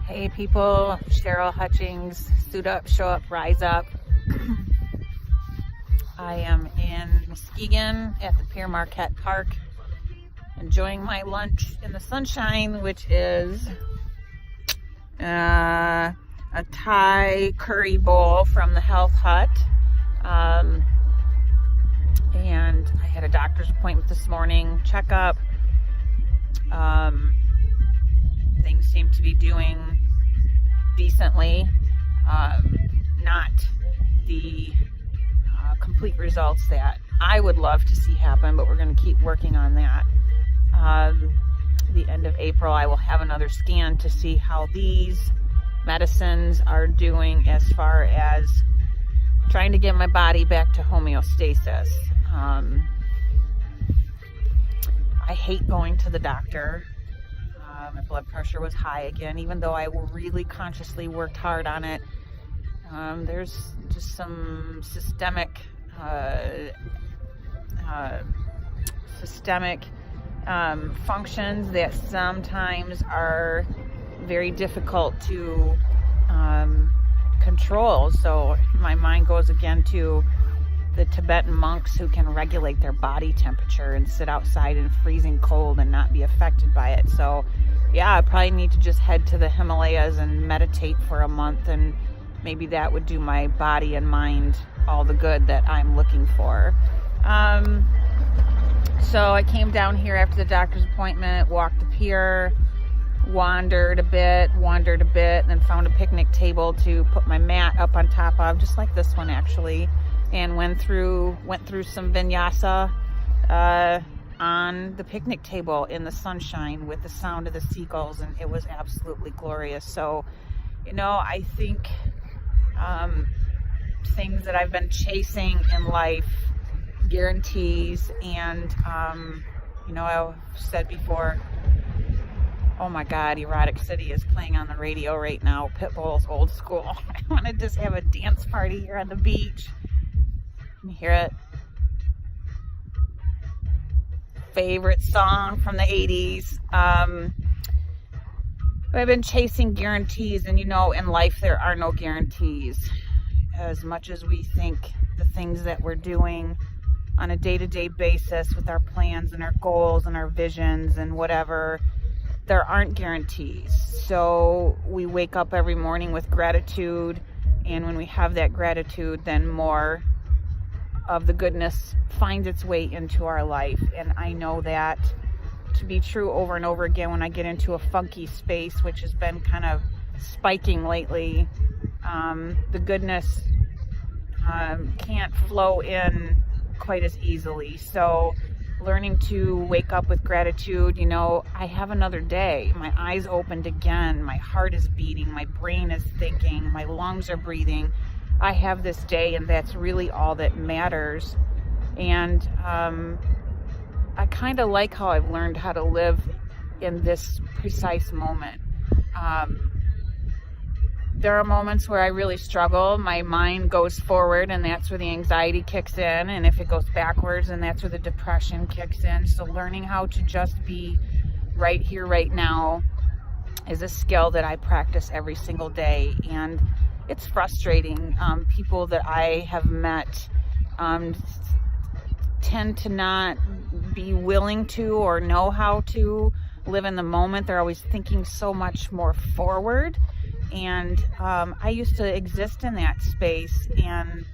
Hey people, Cheryl Hutchings, suit up, show up, rise up. I am in Muskegon at the Pierre Marquette Park, enjoying my lunch in the sunshine, which is a Thai curry bowl from the Health Hut. And I had a doctor's appointment this morning, checkup. Things seem to be doing decently. Not the complete results that I would love to see happen, but we're going to keep working on that. The end of April, I will have another scan to see how these medicines are doing as far as trying to get my body back to homeostasis. I hate going to the doctor. My blood pressure was high again, even though I really consciously worked hard on it. There's just some systemic functions that sometimes are very difficult to control. So my mind goes again to the Tibetan monks who can regulate their body temperature and sit outside in freezing cold and not be affected by it. So yeah, I probably need to just head to the Himalayas and meditate for a month, and maybe that would do my body and mind all the good that I'm looking for. So I came down here after the doctor's appointment, walked the pier, wandered a bit, and then found a picnic table to put my mat up on top of, just like this one actually, and went through some vinyasa on the picnic table in the sunshine with the sound of the seagulls, and it was absolutely glorious. So, I think things that I've been chasing in life, guarantees, and I've said before, oh my God, Erotic City is playing on the radio right now. Pitbull's Old School. I want to just have a dance party here on the beach. You hear it? Favorite song from the 80s. I've been chasing guarantees, and in life there are no guarantees. As much as we think the things that we're doing on a day-to-day basis with our plans and our goals and our visions and whatever, there aren't guarantees. So we wake up every morning with gratitude, and when we have that gratitude, then more of the goodness finds its way into our life. And I know that to be true over and over again when I get into a funky space, which has been kind of spiking lately. The goodness can't flow in quite as easily. So learning to wake up with gratitude, I have another day. My eyes opened again. My heart is beating. My brain is thinking. My lungs are breathing. I have this day, and that's really all that matters. And I kind of like how I've learned how to live in this precise moment. There are moments where I really struggle. My mind goes forward, and that's where the anxiety kicks in. And if it goes backwards, and that's where the depression kicks in. So learning how to just be right here, right now is a skill that I practice every single day. And it's frustrating. People that I have met tend to not be willing to or know how to live in the moment. They're always thinking so much more forward. And I used to exist in that space, and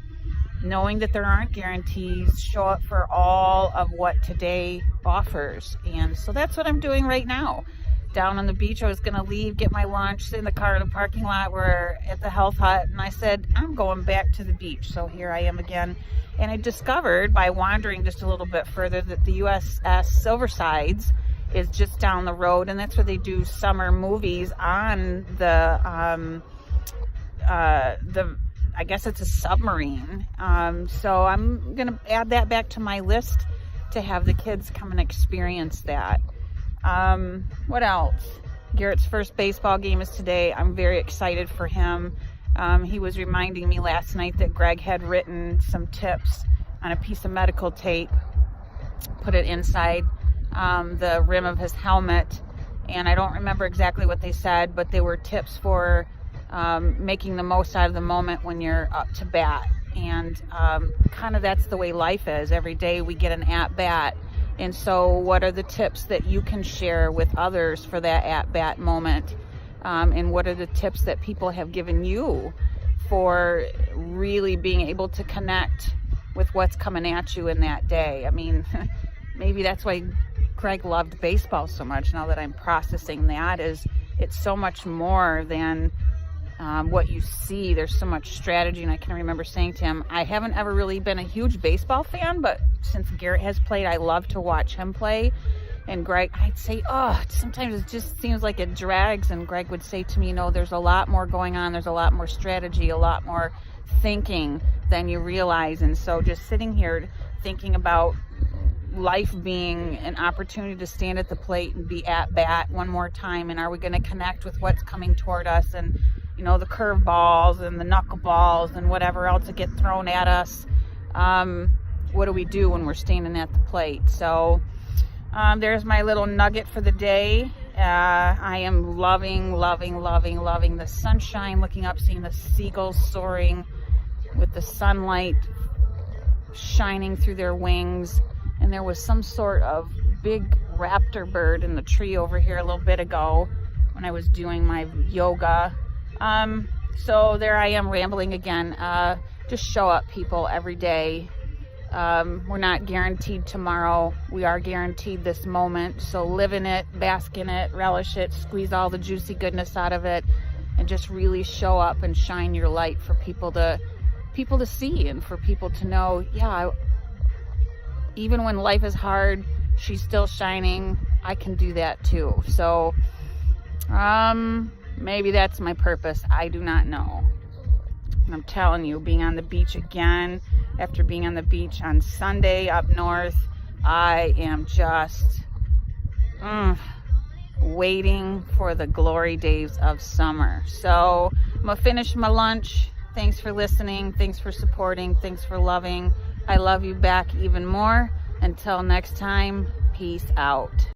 knowing that there aren't guarantees, show up for all of what today offers. And so that's what I'm doing right now. Down on the beach, I was going to leave, get my lunch, sit in the car in the parking lot. We're at the Health Hut, and I said, I'm going back to the beach. So here I am again. And I discovered by wandering just a little bit further that the USS Silversides is just down the road, and that's where they do summer movies on the I guess it's a submarine. So I'm going to add that back to my list to have the kids come and experience that. What else? Garrett's first baseball game is today. I'm very excited for him. He was reminding me last night that Greg had written some tips on a piece of medical tape, put it inside the rim of his helmet, and I don't remember exactly what they said, but they were tips for making the most out of the moment when you're up to bat. And kind of that's the way life is. Every day we get an at bat. And so what are the tips that you can share with others for that at bat moment? And what are the tips that people have given you for really being able to connect with what's coming at you in that day? I mean, maybe that's why Greg loved baseball so much. Now that I'm processing that, is it's so much more than what you see. There's so much strategy. And I can remember saying to him, I haven't ever really been a huge baseball fan, but since Garrett has played, I love to watch him play. And Greg, I'd say, sometimes it just seems like it drags. And Greg would say to me, there's a lot more going on. There's a lot more strategy, a lot more thinking than you realize. And so just sitting here thinking about life being an opportunity to stand at the plate and be at bat one more time. And are we going to connect with what's coming toward us? And, the curve balls and the knuckleballs and whatever else that get thrown at us. What do we do when we're standing at the plate? So there's my little nugget for the day. I am loving the sunshine, looking up, seeing the seagulls soaring with the sunlight shining through their wings. And there was some sort of big raptor bird in the tree over here a little bit ago when I was doing my yoga. So there I am rambling again. Just show up, people, every day. We're not guaranteed tomorrow. We are guaranteed this moment. So live in it, bask in it, relish it, squeeze all the juicy goodness out of it, and just really show up and shine your light for people to see, and for people to know, even when life is hard, she's still shining. I can do that too. So maybe that's my purpose. I do not know. And I'm telling you, being on the beach again, after being on the beach on Sunday up north, I am just waiting for the glory days of summer. So I'm gonna finish my lunch. Thanks for listening. Thanks for supporting. Thanks for loving. I love you back even more. Until next time, peace out.